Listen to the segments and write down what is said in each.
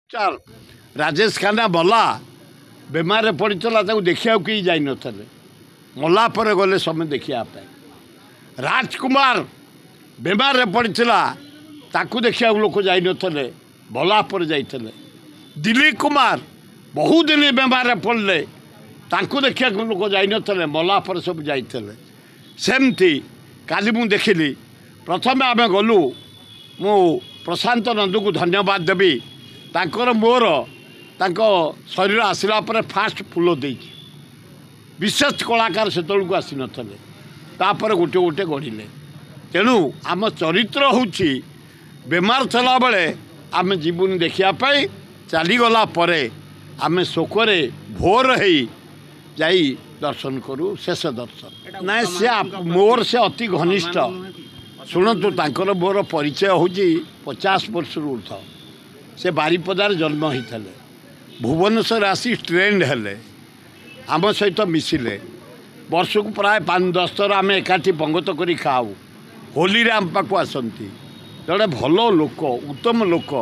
चार राजेश खन्ना भला बेमार पड़ता देखा कहीं जान मला पर गले समय देखापी राजकुमार बेमार पड़ता देखा लोक जान भला पर जाते दिलीप कुमार बहुत दिन बेमार पड़े देखा लोक जान मला पर सब जाते सेमती काली मु देखिली प्रथम आम गलु मु प्रशांत नंदू को धन्यवाद देवी तांकर मोर तांको शरीर आसला पर फास्ट फूल दे विशेष कलाकार से को आसी नापर गोटे गोटे गढ़ले तेणु आम चरित्र होची बेमार थला बेले आम जीवन देखापी चलीगला आम शोकरे भोर हो जाई दर्शन करूँ शेष दर्शन ना से मोर से अति घनिष्ठ शुणु तांकर मोर परिचय हूँ 50 वर्ष ऊर्ध से बारिपदार जन्म होते भुवनेश्वर आसी ट्रेंड हेले आम सहित मिसिले वर्ष को प्राय 5-10 थर आम एकाठी पंगत करी खाऊ होली रे आम पाक आसती जड़े भल लोक उत्तम लोक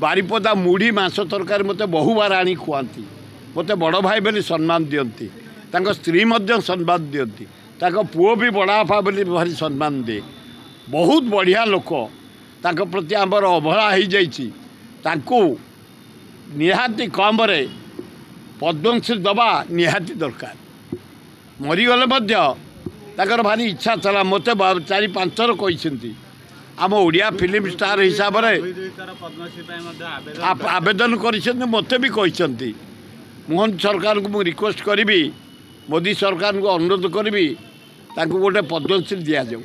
बारिपदा मुढ़ी मांस तरकारी मत बहु बार आनी खुआती मत बड़ भाई बोली सम्मान दियंती तांको स्त्री मध्य सम्मान दियंती तांको पुओ भी बड़ापा बोली भारी सम्मान दे बहुत बढ़िया लोक तांको प्रति आमर अवहेला हो जाइछि तांको निहाती कम रे पद्मश्री दबा निहाती दरकार मरीगले ताकर भारी इच्छा चला मत 4-5 थर कहते आम ओडिया फिल्म स्टार हिसाब से आवेदन कर मत भी कहते मोहन सरकार को मुझे रिक्वेस्ट करी मोदी सरकार को अनुरोध करी गोटे पद्मश्री दि जाऊ।